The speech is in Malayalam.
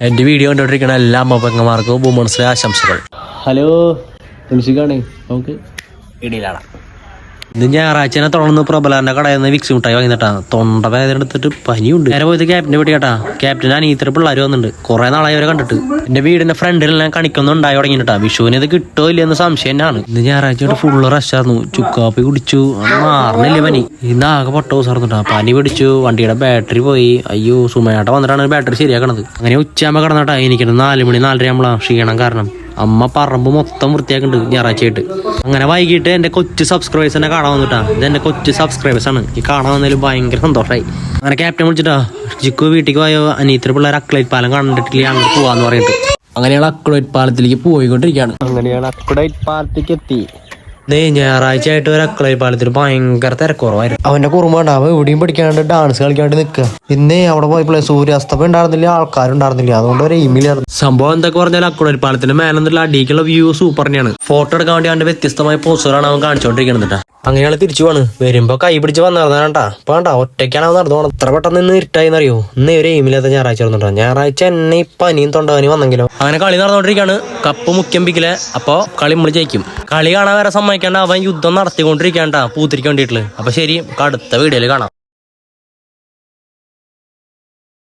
എൻ്റെ വീഡിയോ കണ്ടുകൊണ്ടിരിക്കുന്ന എല്ലാ അമ്മപ്പങ്ങന്മാർക്കും വുമൺസ് ഡേ ആശംസകൾ. ഹലോ തുളസിക്കാണേ, നമുക്ക് ഇടിയിലാണ്. ഇത് ഞായറാഴ്ച തുടർന്ന് പ്രബലന്റെ കടയിൽ നിന്ന് വിക്സ് മിഠായി വാങ്ങിട്ടാണ്. തൊണ്ട വേദന എടുത്തിട്ട് പനിയുണ്ട്. നേരെ പോയത് ക്യാപ്റ്റനെ പറ്റി കേട്ടാ. ക്യാപ്റ്റൻ അനിയത്തിയുടെ പിള്ളേർ വന്നിട്ടുണ്ട്. കുറെ നാളായി അവരെ കണ്ടിട്ട്. എന്റെ വീടിന്റെ ഫ്രണ്ടിലെല്ലാം കണിക്കൊന്നും ഉണ്ടായി തുടങ്ങിട്ടാ. വിഷുവിന് ഇത് കിട്ടോ ഇല്ലെന്ന് സംശയം തന്നെയാണ്. ഇന്ന് ഞായറാഴ്ച ഫുള്ള് റഷായിരുന്നു. ചുക്കാപ്പി കുടിച്ചു, മാറണില്ല പനി. ഇന്ന് ആകെ പൊട്ട ദിവസമായിരുന്നുട്ടാ. പനി പിടിച്ചു, വണ്ടിയുടെ ബാറ്ററി പോയി. അയ്യോ, സുമയാട്ട വന്നിട്ടാണ് ബാറ്ററി ശരിയാക്കണത്. അങ്ങനെ ഉച്ചയാകുമ്പോൾ കിടന്നിട്ടാ എനിക്ക് 4 മണി 4:30 ആകുമ്പോഴാ ക്ഷീണം കാരണം. അമ്മ പറമ്പ് മൊത്തം വൃത്തിയാക്കുന്നുണ്ട് ഞായറാഴ്ചയായിട്ട്. അങ്ങനെ വൈകിട്ട് എൻ്റെ കൊച്ചു സബ്സ്ക്രൈബേഴ്സ് എന്നെ കാണാൻ വന്നിട്ടാ. ഇത് എൻ്റെ കൊച്ചു സബ്സ്ക്രൈബേഴ്സ് ആണ്. ഈ കാണാൻ വന്നതിൽ ഭയങ്കര സന്തോഷമായി. അങ്ങനെ ക്യാപ്റ്റൻ വിളിച്ചിട്ടാ, ജിക്കു വീട്ടിലേക്ക് പോയോ, അനിയത്തിയുടെ പിള്ളേർ അക്ലൈറ്റ് പാലം കണ്ടിട്ടില്ല, അങ്ങോട്ട് പോവാന്ന് പറഞ്ഞിട്ട്. അങ്ങനെയാണ് അക്ലൈറ്റ് പാലത്തിലേക്ക് പോയിക്കൊണ്ടിരിക്കുകയാണ്. അങ്ങനെയാണ് അക്ലൈറ്റ് പാലത്തേക്ക് എത്തി. ഞായറാഴ്ച ആയിട്ട് ഒരു അക്ലൈറ്റ് പാലത്തിൽ ഭയങ്കര തിരക്കുറവായിരുന്നു. അവന്റെ കുറുമ്പുണ്ടാവും, എവിടെയും പഠിക്കാണ്ട് ഡാൻസ് കളിക്കാണ്ട് നിൽക്കുക. പിന്നെ അവിടെ പോയപ്പോഴേ സൂര്യാസ്തമയം ഉണ്ടായിരുന്നില്ല, ആൾക്കാരുണ്ടായിരുന്നില്ല. അതുകൊണ്ട് ഒരു എയിമിലായിരുന്നു സംഭവം. എന്തൊക്കെ പറഞ്ഞാൽ അക്ലൈറ്റ് പാലത്തിന്റെ മേലെന്നുള്ള അടിക്കുള്ള വ്യൂ സൂപ്പർ തന്നെയാണ്. ഫോട്ടോ എടുക്കാൻ വേണ്ടി അവന്റെ വ്യത്യസ്തമായ പോസ്റ്ററാണ് അവൻ കാണിച്ചുകൊണ്ടിരിക്കുന്നത്. അങ്ങനെയാണ് തിരിച്ചു പോണ്. വരുമ്പോ കൈ പിടിച്ച് വന്നിരുന്നാട്ടാ. വേണ്ട, ഒറ്റയ്ക്കാണ് അവൻ നടന്നു പോകണം. എത്ര പെട്ടെന്ന് ഇന്ന് ഇരുട്ടായിന്നറിയോ. ഇന്ന് ഒരു എയിമില്ലാത്ത ഞായറാഴ്ച വരുന്നുണ്ടോ. ഞായറാഴ്ച എന്നെ ഈ പനിയും തൊണ്ടവനും വന്നെങ്കിലോ. അങ്ങനെ കളി നടന്നുകൊണ്ടിരിക്കുകയാണ്. കപ്പ് മുഖ്യമ്പിക്കല്. അപ്പൊ കളി നമ്മൾ ജയിക്കും. കളി കാണാൻ വരെ സമ്മതിക്കാണ്ട് അവൻ യുദ്ധം നടത്തിക്കൊണ്ടിരിക്കാണ്ടാ പൂത്തിരിക്ക് വേണ്ടിയിട്ടുള്ളത്. അപ്പൊ ശരി, അടുത്ത വീഡിയോയിൽ കാണാം.